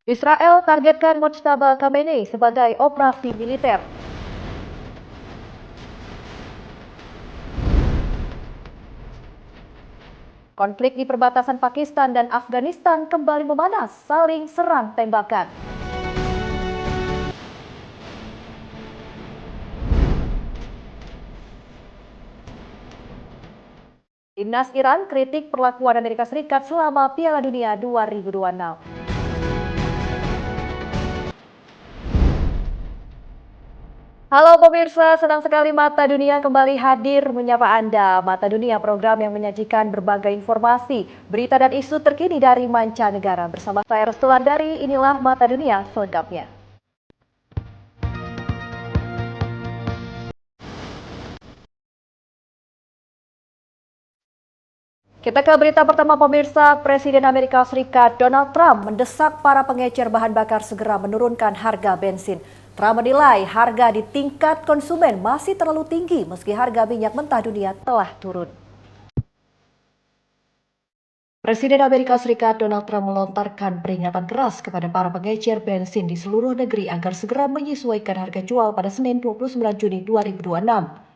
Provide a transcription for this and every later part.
Israel targetkan Mojtaba Khamenei sebagai operasi militer. Konflik di perbatasan Pakistan dan Afghanistan kembali memanas, saling serang tembakan. Timnas Iran kritik perlakuan Amerika Serikat selama Piala Dunia 2026. Halo pemirsa, senang sekali Mata Dunia kembali hadir menyapa Anda. Mata Dunia, program yang menyajikan berbagai informasi, berita dan isu terkini dari mancanegara. Bersama saya Restulandari, inilah Mata Dunia selengkapnya. Kita ke berita pertama pemirsa, Presiden Amerika Serikat Donald Trump mendesak para pengecer bahan bakar segera menurunkan harga bensin. Trump menilai harga di tingkat konsumen masih terlalu tinggi meski harga minyak mentah dunia telah turun. Presiden Amerika Serikat Donald Trump melontarkan peringatan keras kepada para pengecer bensin di seluruh negeri agar segera menyesuaikan harga jual pada Senin 29 Juni 2026.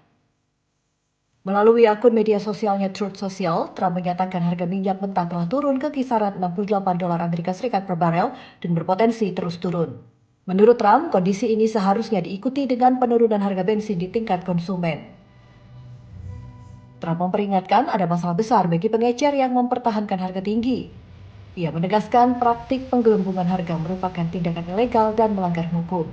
Melalui akun media sosialnya Truth Social, Trump menyatakan harga minyak mentah telah turun ke kisaran 68 dolar Amerika Serikat per barel dan berpotensi terus turun. Menurut Trump, kondisi ini seharusnya diikuti dengan penurunan harga bensin di tingkat konsumen. Trump memperingatkan ada masalah besar bagi pengecer yang mempertahankan harga tinggi. Ia menegaskan praktik penggelembungan harga merupakan tindakan ilegal dan melanggar hukum.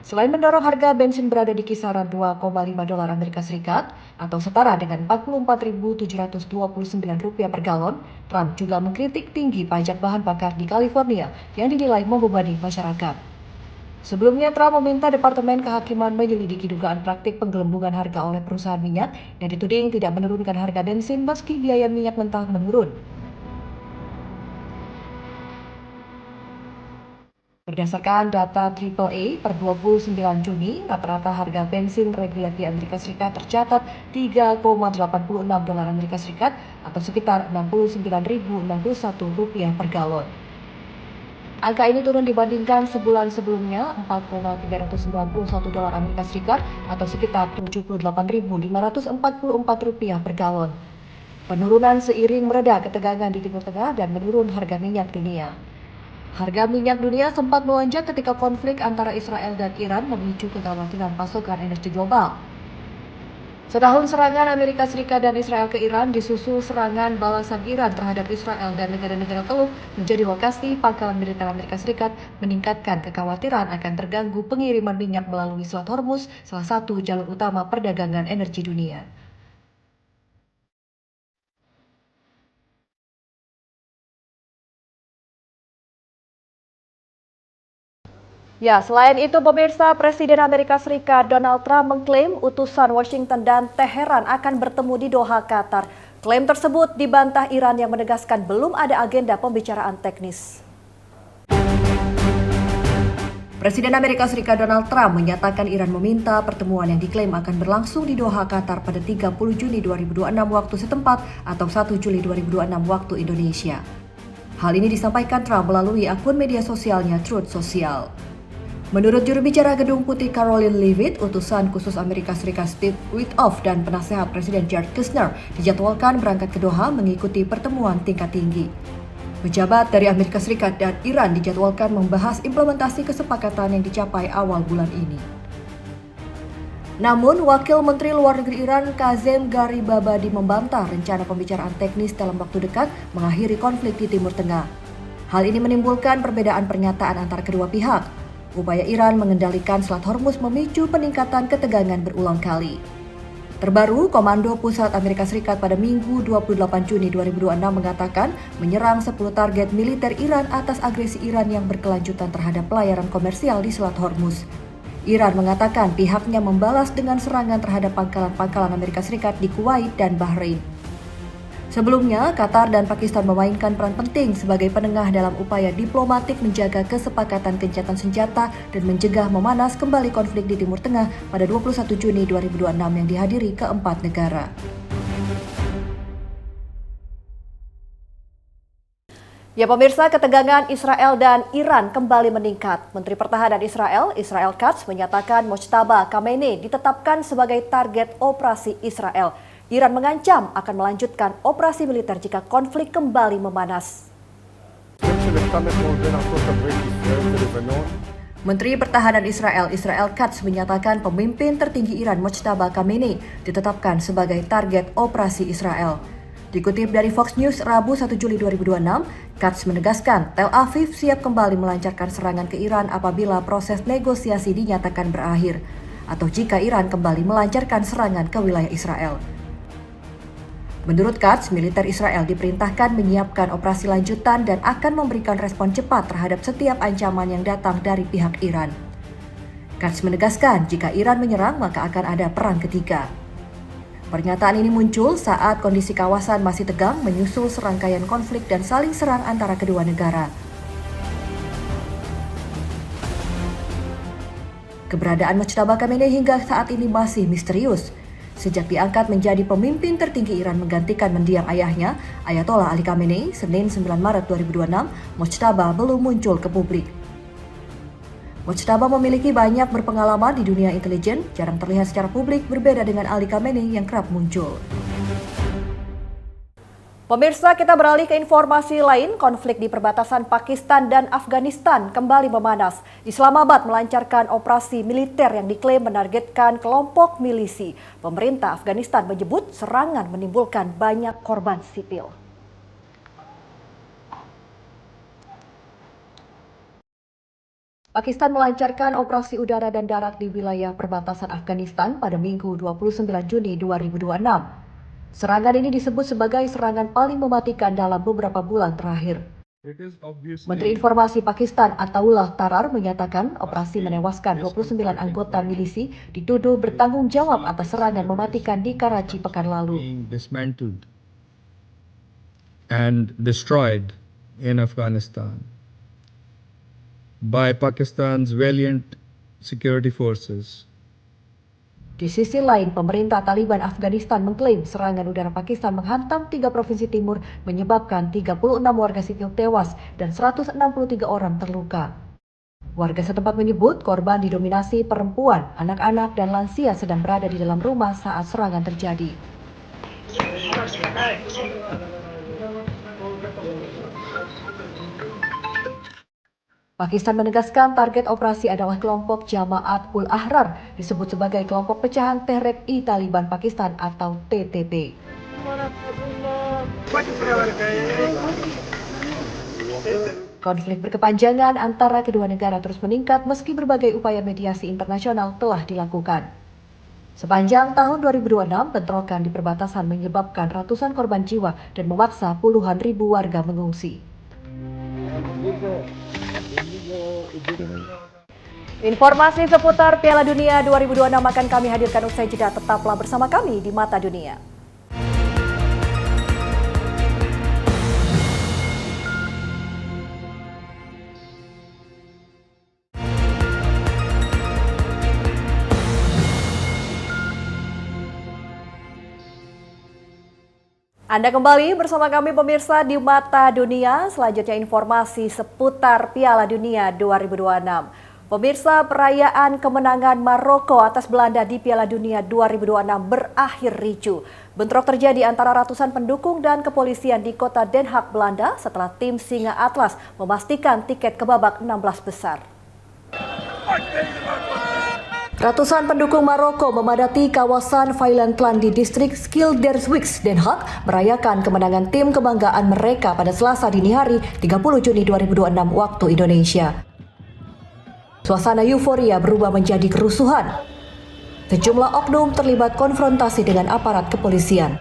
Selain mendorong harga bensin berada di kisaran 2,5 dolar Amerika Serikat atau setara dengan 44.729 rupiah per galon, Trump juga mengkritik tinggi pajak bahan bakar di California yang dinilai membebani masyarakat. Sebelumnya, Trump meminta Departemen Kehakiman menyelidiki dugaan praktik penggelembungan harga oleh perusahaan minyak yang dituding tidak menurunkan harga bensin meski biaya minyak mentah menurun. Berdasarkan data AAA per 29 Juni, rata-rata harga bensin reguler di Amerika Serikat tercatat 3,86 dolar Amerika Serikat atau sekitar 69.061 rupiah per galon. Angka ini turun dibandingkan sebulan sebelumnya 4,391 dolar Amerika Serikat atau sekitar 78.544 rupiah per galon. Penurunan seiring mereda ketegangan di Timur Tengah dan menurun harga minyak dunia. Harga minyak dunia sempat melonjak ketika konflik antara Israel dan Iran memicu kekhawatiran pasokan energi global. Setahun serangan Amerika Serikat dan Israel ke Iran disusul serangan balasan Iran terhadap Israel dan negara-negara Teluk menjadi lokasi pangkalan militer Amerika Serikat, meningkatkan kekhawatiran akan terganggu pengiriman minyak melalui Selat Hormuz, salah satu jalur utama perdagangan energi dunia. Ya, selain itu pemirsa, Presiden Amerika Serikat Donald Trump mengklaim utusan Washington dan Teheran akan bertemu di Doha, Qatar. Klaim tersebut dibantah Iran yang menegaskan belum ada agenda pembicaraan teknis. Presiden Amerika Serikat Donald Trump menyatakan Iran meminta pertemuan yang diklaim akan berlangsung di Doha, Qatar pada 30 Juni 2026 waktu setempat atau 1 Juli 2026 waktu Indonesia. Hal ini disampaikan Trump melalui akun media sosialnya Truth Social. Menurut juru bicara Gedung Putih Caroline Leavitt, utusan khusus Amerika Serikat Steve Witkoff dan penasehat Presiden Jared Kushner dijadwalkan berangkat ke Doha mengikuti pertemuan tingkat tinggi. Pejabat dari Amerika Serikat dan Iran dijadwalkan membahas implementasi kesepakatan yang dicapai awal bulan ini. Namun, Wakil Menteri Luar Negeri Iran Kazem Garibabadi membantah rencana pembicaraan teknis dalam waktu dekat mengakhiri konflik di Timur Tengah. Hal ini menimbulkan perbedaan pernyataan antara kedua pihak. Upaya Iran mengendalikan Selat Hormuz memicu peningkatan ketegangan berulang kali. Terbaru, Komando Pusat Amerika Serikat pada Minggu 28 Juni 2026 mengatakan menyerang 10 target militer Iran atas agresi Iran yang berkelanjutan terhadap pelayaran komersial di Selat Hormuz. Iran mengatakan pihaknya membalas dengan serangan terhadap pangkalan-pangkalan Amerika Serikat di Kuwait dan Bahrain. Sebelumnya, Qatar dan Pakistan memainkan peran penting sebagai penengah dalam upaya diplomatik menjaga kesepakatan gencatan senjata dan mencegah memanas kembali konflik di Timur Tengah pada 21 Juni 2026 yang dihadiri keempat negara. Ya pemirsa, ketegangan Israel dan Iran kembali meningkat. Menteri Pertahanan Israel, Israel Katz, menyatakan Mojtaba Khamenei ditetapkan sebagai target operasi Israel. Iran mengancam akan melanjutkan operasi militer jika konflik kembali memanas. Menteri Pertahanan Israel, Israel Katz, menyatakan pemimpin tertinggi Iran Mojtaba Khamenei ditetapkan sebagai target operasi Israel. Dikutip dari Fox News Rabu 1 Juli 2026, Katz menegaskan Tel Aviv siap kembali melancarkan serangan ke Iran apabila proses negosiasi dinyatakan berakhir, atau jika Iran kembali melancarkan serangan ke wilayah Israel. Menurut Katz, militer Israel diperintahkan menyiapkan operasi lanjutan dan akan memberikan respon cepat terhadap setiap ancaman yang datang dari pihak Iran. Katz menegaskan jika Iran menyerang maka akan ada perang ketiga. Pernyataan ini muncul saat kondisi kawasan masih tegang menyusul serangkaian konflik dan saling serang antara kedua negara. Keberadaan Mojtaba Khamenei hingga saat ini masih misterius. Sejak diangkat menjadi pemimpin tertinggi Iran menggantikan mendiang ayahnya, Ayatollah Ali Khamenei, Senin 9 Maret 2026, Mojtaba belum muncul ke publik. Mojtaba memiliki banyak berpengalaman di dunia intelijen, jarang terlihat secara publik, berbeda dengan Ali Khamenei yang kerap muncul. Pemirsa, kita beralih ke informasi lain. Konflik di perbatasan Pakistan dan Afghanistan kembali memanas. Islamabad melancarkan operasi militer yang diklaim menargetkan kelompok milisi. Pemerintah Afghanistan menyebut serangan menimbulkan banyak korban sipil. Pakistan melancarkan operasi udara dan darat di wilayah perbatasan Afghanistan pada Minggu 29 Juni 2026. Serangan ini disebut sebagai serangan paling mematikan dalam beberapa bulan terakhir. Menteri Informasi Pakistan Ataullah Tarar menyatakan operasi menewaskan 29 anggota milisi dituduh bertanggung jawab atas serangan mematikan di Karachi pekan lalu. Dismantled and destroyed in Afghanistan by Pakistan's valiant security forces. Di sisi lain, pemerintah Taliban Afghanistan mengklaim serangan udara Pakistan menghantam 3 provinsi timur menyebabkan 36 warga sipil tewas dan 163 orang terluka. Warga setempat menyebut korban didominasi perempuan, anak-anak, dan lansia sedang berada di dalam rumah saat serangan terjadi. Pakistan menegaskan target operasi adalah kelompok Jamaat ul Ahrar, disebut sebagai kelompok pecahan Tehrik-i-Taliban Pakistan atau TTP. Konflik berkepanjangan antara kedua negara terus meningkat meski berbagai upaya mediasi internasional telah dilakukan. Sepanjang tahun 2026, bentrokan di perbatasan menyebabkan ratusan korban jiwa dan memaksa puluhan ribu warga mengungsi. Informasi seputar Piala Dunia 2026 akan kami hadirkan usai jeda. Tetaplah bersama kami di Mata Dunia. Anda kembali bersama kami pemirsa di Mata Dunia. Selanjutnya informasi seputar Piala Dunia 2026. Pemirsa, perayaan kemenangan Maroko atas Belanda di Piala Dunia 2026 berakhir ricuh. Bentrok terjadi antara ratusan pendukung dan kepolisian di kota Den Haag, Belanda setelah tim Singa Atlas memastikan tiket ke babak 16 besar. Ratusan pendukung Maroko memadati kawasan Vailantland di distrik Schilderswijk, Den Haag merayakan kemenangan tim kebanggaan mereka pada Selasa dini hari 30 Juni 2026 waktu Indonesia. Suasana euforia berubah menjadi kerusuhan. Sejumlah oknum terlibat konfrontasi dengan aparat kepolisian.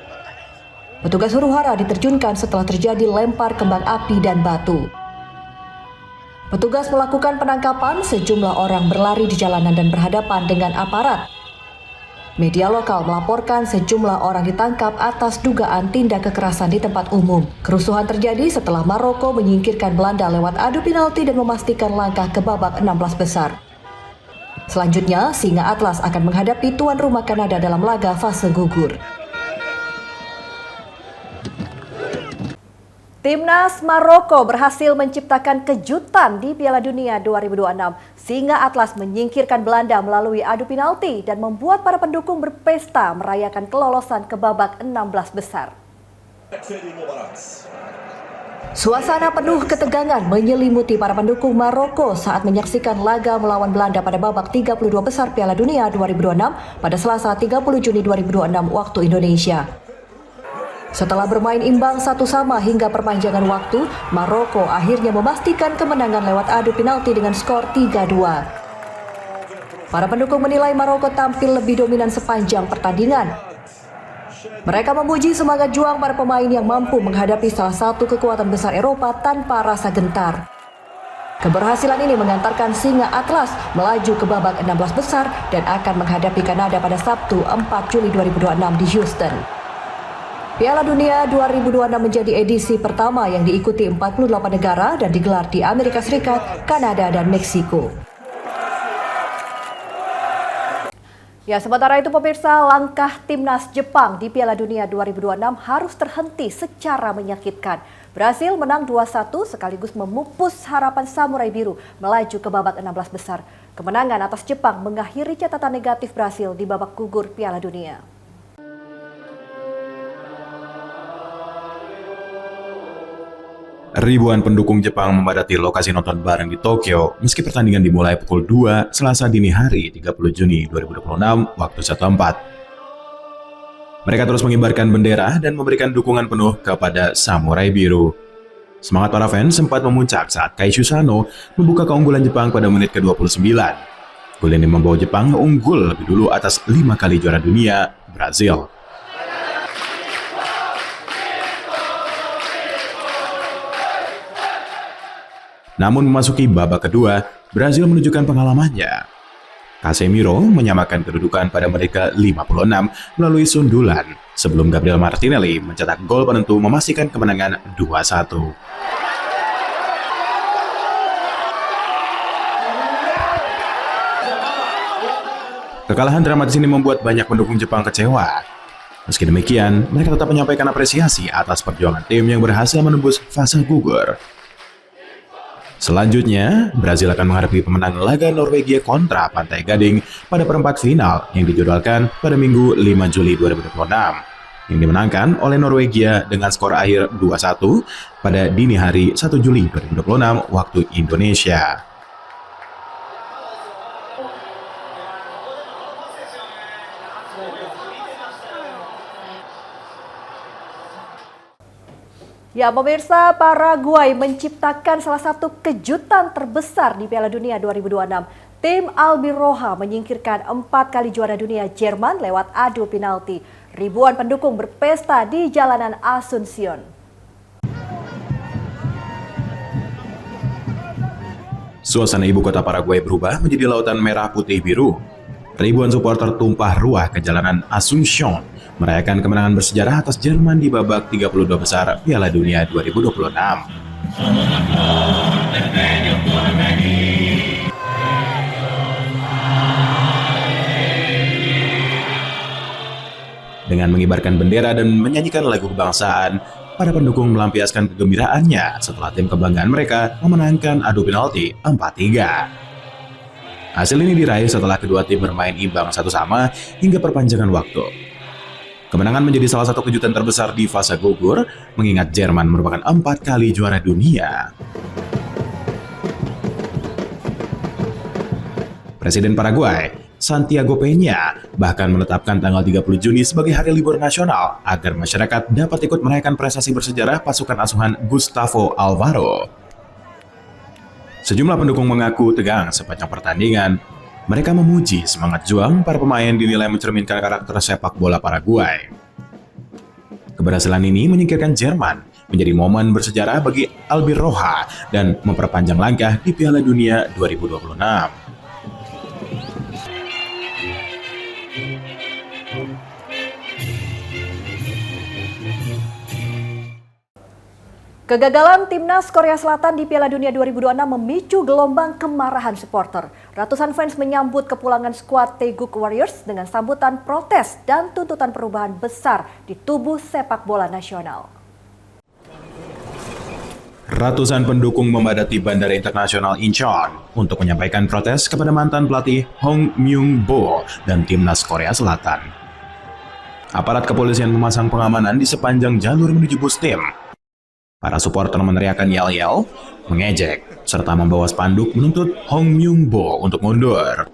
Petugas huru-hara diterjunkan setelah terjadi lempar kembang api dan batu. Petugas melakukan penangkapan, sejumlah orang berlari di jalanan dan berhadapan dengan aparat. Media lokal melaporkan sejumlah orang ditangkap atas dugaan tindak kekerasan di tempat umum. Kerusuhan terjadi setelah Maroko menyingkirkan Belanda lewat adu penalti dan memastikan langkah ke babak 16 besar. Selanjutnya, Singa Atlas akan menghadapi tuan rumah Kanada dalam laga fase gugur. Timnas Maroko berhasil menciptakan kejutan di Piala Dunia 2026. Singa Atlas menyingkirkan Belanda melalui adu penalti dan membuat para pendukung berpesta merayakan kelolosan ke babak 16 besar. Suasana penuh ketegangan menyelimuti para pendukung Maroko saat menyaksikan laga melawan Belanda pada babak 32 besar Piala Dunia 2026 pada Selasa 30 Juni 2026 waktu Indonesia. Setelah bermain imbang 1-1 hingga perpanjangan waktu, Maroko akhirnya memastikan kemenangan lewat adu penalti dengan skor 3-2. Para pendukung menilai Maroko tampil lebih dominan sepanjang pertandingan. Mereka memuji semangat juang para pemain yang mampu menghadapi salah satu kekuatan besar Eropa tanpa rasa gentar. Keberhasilan ini mengantarkan Singa Atlas melaju ke babak 16 besar dan akan menghadapi Kanada pada Sabtu 4 Juli 2026 di Houston. Piala Dunia 2026 menjadi edisi pertama yang diikuti 48 negara dan digelar di Amerika Serikat, Kanada, dan Meksiko. Ya, sementara itu pemirsa, langkah timnas Jepang di Piala Dunia 2026 harus terhenti secara menyakitkan. Brasil menang 2-1 sekaligus memupus harapan Samurai Biru melaju ke babak 16 besar. Kemenangan atas Jepang mengakhiri catatan negatif Brasil di babak gugur Piala Dunia. Ribuan pendukung Jepang memadati lokasi nonton bareng di Tokyo meski pertandingan dimulai pukul 2 Selasa dini hari 30 Juni 2026 waktu setempat. Mereka terus mengibarkan bendera dan memberikan dukungan penuh kepada Samurai Biru. Semangat para fans sempat memuncak saat Kaishu Sano membuka keunggulan Jepang pada menit ke-29. Gol ini membawa Jepang unggul lebih dulu atas 5 kali juara dunia, Brazil. Namun memasuki babak kedua, Brazil menunjukkan pengalamannya. Casemiro menyamakan kedudukan pada menit ke-56 melalui sundulan sebelum Gabriel Martinelli mencetak gol penentu memastikan kemenangan 2-1. Kekalahan dramatis ini membuat banyak pendukung Jepang kecewa. Meski demikian, mereka tetap menyampaikan apresiasi atas perjuangan tim yang berhasil menembus fase gugur. Selanjutnya, Brazil akan menghadapi pemenang laga Norwegia kontra Pantai Gading pada perempat final yang dijadwalkan pada Minggu 5 Juli 2026, yang dimenangkan oleh Norwegia dengan skor akhir 2-1 pada dini hari 1 Juli 2026 waktu Indonesia. Ya, pemirsa, Paraguay menciptakan salah satu kejutan terbesar di Piala Dunia 2026. Tim Albirroja menyingkirkan 4 kali juara dunia Jerman lewat adu penalti. Ribuan pendukung berpesta di jalanan Asuncion. Suasana ibu kota Paraguay berubah menjadi lautan merah putih biru. Ribuan supporter tumpah ruah ke jalanan Asuncion merayakan kemenangan bersejarah atas Jerman di babak 32 besar Piala Dunia 2026. Dengan mengibarkan bendera dan menyanyikan lagu kebangsaan, para pendukung melampiaskan kegembiraannya setelah tim kebanggaan mereka memenangkan adu penalti 4-3. Hasil ini diraih setelah kedua tim bermain imbang 1-1 hingga perpanjangan waktu. Kemenangan menjadi salah satu kejutan terbesar di fase gugur, mengingat Jerman merupakan 4 kali juara dunia. Presiden Paraguay, Santiago Peña, bahkan menetapkan tanggal 30 Juni sebagai hari libur nasional agar masyarakat dapat ikut merayakan prestasi bersejarah pasukan asuhan Gustavo Alvaro. Sejumlah pendukung mengaku tegang sepanjang pertandingan. Mereka memuji semangat juang para pemain dinilai mencerminkan karakter sepak bola Paraguay. Keberhasilan ini menyingkirkan Jerman menjadi momen bersejarah bagi Albirroja dan memperpanjang langkah di Piala Dunia 2026. Kegagalan timnas Korea Selatan di Piala Dunia 2026 memicu gelombang kemarahan supporter. Ratusan fans menyambut kepulangan skuad Taeguk Warriors dengan sambutan protes dan tuntutan perubahan besar di tubuh sepak bola nasional. Ratusan pendukung memadati Bandara Internasional Incheon untuk menyampaikan protes kepada mantan pelatih Hong Myung-bo dan timnas Korea Selatan. Aparat kepolisian memasang pengamanan di sepanjang jalur menuju bus tim. Para supporter meneriakkan yel-yel, mengejek, serta membawa spanduk menuntut Hong Myung-bo untuk mundur.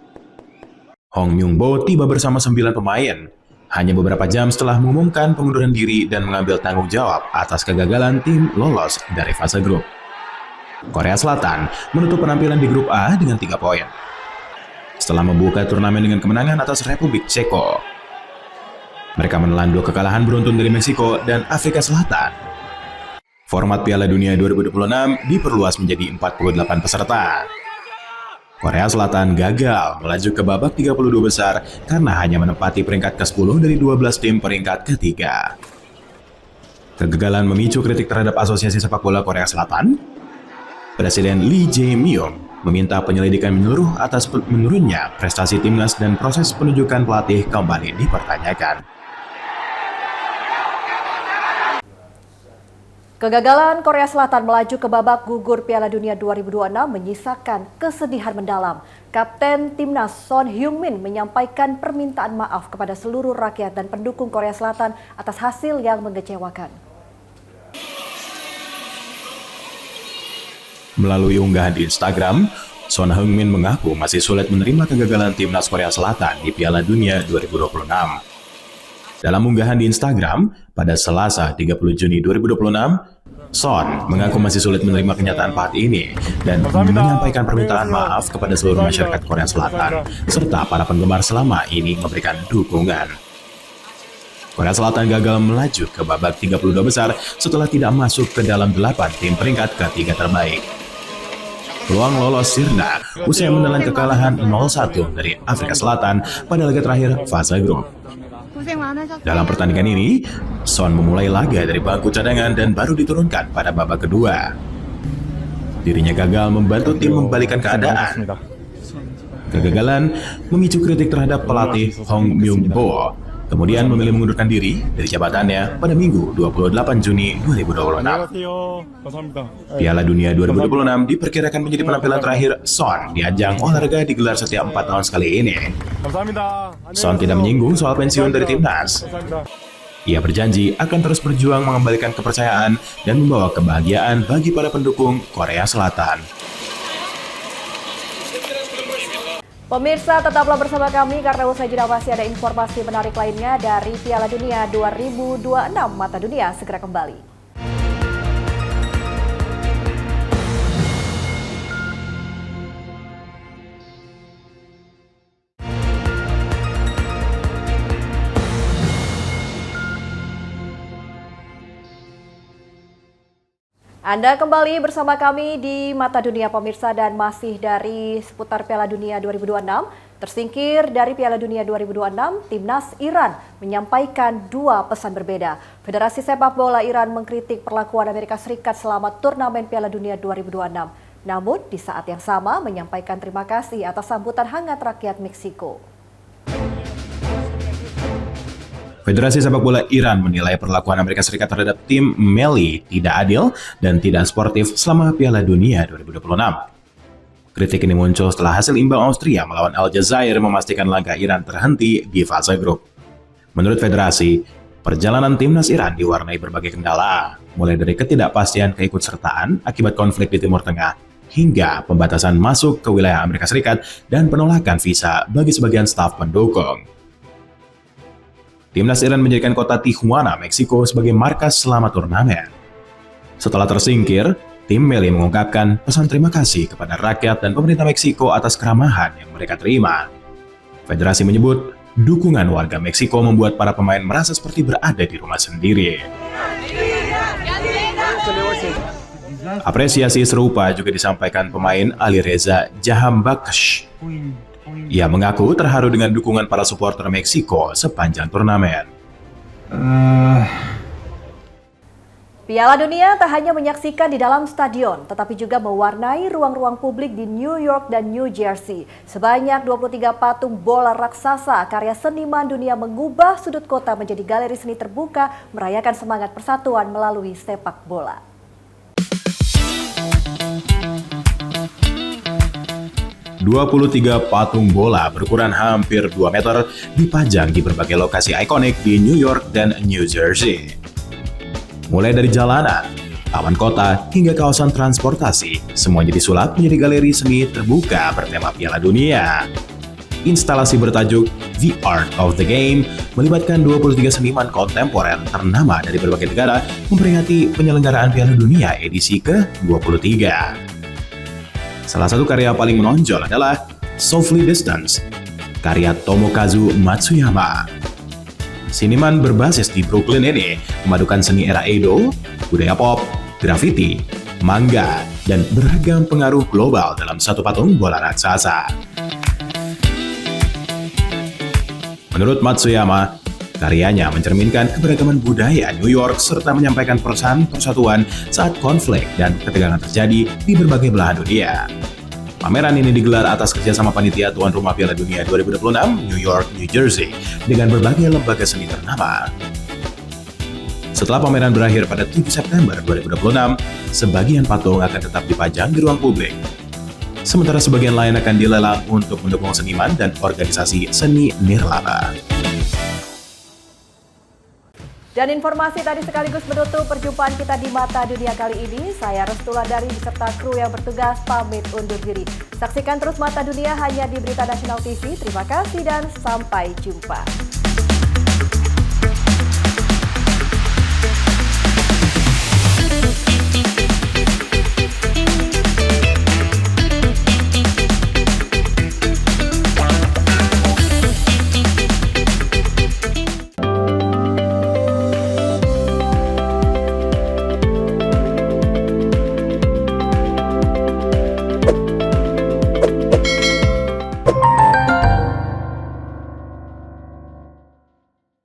Hong Myung-bo tiba bersama 9 pemain, hanya beberapa jam setelah mengumumkan pengunduran diri dan mengambil tanggung jawab atas kegagalan tim lolos dari fase grup. Korea Selatan menutup penampilan di grup A dengan 3 poin. Setelah membuka turnamen dengan kemenangan atas Republik Ceko, mereka menelan 2 kekalahan beruntun dari Meksiko dan Afrika Selatan. Format Piala Dunia 2026 diperluas menjadi 48 peserta. Korea Selatan gagal melaju ke babak 32 besar karena hanya menempati peringkat ke-10 dari 12 tim peringkat ketiga. Kegagalan memicu kritik terhadap Asosiasi Sepak Bola Korea Selatan. Presiden Lee Jae-myung meminta penyelidikan menyeluruh atas menurunnya prestasi timnas dan proses penunjukan pelatih kembali dipertanyakan. Kegagalan Korea Selatan melaju ke babak gugur Piala Dunia 2026 menyisakan kesedihan mendalam. Kapten Timnas Son Heung-min menyampaikan permintaan maaf kepada seluruh rakyat dan pendukung Korea Selatan atas hasil yang mengecewakan. Melalui unggahan di Instagram, Son Heung-min mengaku masih sulit menerima kegagalan Timnas Korea Selatan di Piala Dunia 2026. Dalam unggahan di Instagram, pada Selasa 30 Juni 2026, Son mengaku masih sulit menerima kenyataan pahit ini dan menyampaikan permintaan maaf kepada seluruh masyarakat Korea Selatan, serta para penggemar selama ini memberikan dukungan. Korea Selatan gagal melaju ke babak 32 besar setelah tidak masuk ke dalam 8 tim peringkat ketiga terbaik. Peluang lolos sirna usai menelan kekalahan 0-1 dari Afrika Selatan pada laga terakhir fase grup. Dalam pertandingan ini, Son memulai laga dari bangku cadangan dan baru diturunkan pada babak kedua. Dirinya gagal membantu tim membalikkan keadaan. Kegagalan memicu kritik terhadap pelatih Hong Myung-bo, kemudian memilih mengundurkan diri dari jabatannya pada Minggu 28 Juni 2026. Piala Dunia 2026 diperkirakan menjadi penampilan terakhir Son di ajang olahraga digelar setiap 4 tahun sekali ini. Son tidak menyinggung soal pensiun dari timnas. Ia berjanji akan terus berjuang mengembalikan kepercayaan dan membawa kebahagiaan bagi para pendukung Korea Selatan. Pemirsa, tetaplah bersama kami karena usai jeda masih ada informasi menarik lainnya dari Piala Dunia 2026. Mata Dunia segera kembali. Anda kembali bersama kami di Mata Dunia pemirsa dan masih dari seputar Piala Dunia 2026. Tersingkir dari Piala Dunia 2026, Timnas Iran menyampaikan 2 pesan berbeda. Federasi Sepak Bola Iran mengkritik perlakuan Amerika Serikat selama turnamen Piala Dunia 2026. Namun di saat yang sama menyampaikan terima kasih atas sambutan hangat rakyat Meksiko. Federasi Sepak Bola Iran menilai perlakuan Amerika Serikat terhadap tim Meli tidak adil dan tidak sportif selama Piala Dunia 2026. Kritik ini muncul setelah hasil imbang Austria melawan Aljazair memastikan laga Iran terhenti di fase grup. Menurut federasi, perjalanan timnas Iran diwarnai berbagai kendala, mulai dari ketidakpastian keikutsertaan akibat konflik di Timur Tengah, hingga pembatasan masuk ke wilayah Amerika Serikat dan penolakan visa bagi sebagian staf pendukung. Timnas Iran menjadikan kota Tijuana, Meksiko sebagai markas selama turnamen. Setelah tersingkir, tim Meli mengungkapkan pesan terima kasih kepada rakyat dan pemerintah Meksiko atas keramahan yang mereka terima. Federasi menyebut, dukungan warga Meksiko membuat para pemain merasa seperti berada di rumah sendiri. Apresiasi serupa juga disampaikan pemain Alireza Jahanbakhsh. Ia mengaku terharu dengan dukungan para supporter Meksiko sepanjang turnamen. Piala Dunia tak hanya menyaksikan di dalam stadion, tetapi juga mewarnai ruang-ruang publik di New York dan New Jersey. Sebanyak 23 patung bola raksasa karya seniman dunia mengubah sudut kota menjadi galeri seni terbuka, merayakan semangat persatuan melalui sepak bola. 23 patung bola berukuran hampir 2 meter dipajang di berbagai lokasi ikonik di New York dan New Jersey. Mulai dari jalanan, taman kota, hingga kawasan transportasi, semuanya disulap menjadi galeri seni terbuka bertema Piala Dunia. Instalasi bertajuk The Art of the Game melibatkan 23 seniman kontemporer ternama dari berbagai negara memperingati penyelenggaraan Piala Dunia edisi ke-23. Salah satu karya paling menonjol adalah Socially Distanced, karya Tomokazu Matsuyama. Seniman berbasis di Brooklyn ini memadukan seni era Edo, budaya pop, graffiti, manga, dan beragam pengaruh global dalam satu patung bola raksasa. Menurut Matsuyama, karyanya mencerminkan keberagaman budaya New York serta menyampaikan pesan persatuan saat konflik dan ketegangan terjadi di berbagai belahan dunia. Pameran ini digelar atas kerjasama panitia tuan rumah Piala Dunia 2026 New York, New Jersey dengan berbagai lembaga seni ternama. Setelah pameran berakhir pada 7 September 2026, sebagian patung akan tetap dipajang di ruang publik. Sementara sebagian lain akan dilelang untuk mendukung seniman dan organisasi seni nirlaba. Dan informasi tadi sekaligus menutup perjumpaan kita di Mata Dunia kali ini. Saya Restuladari beserta kru yang bertugas pamit undur diri. Saksikan terus Mata Dunia hanya di Berita Nasional TV. Terima kasih dan sampai jumpa.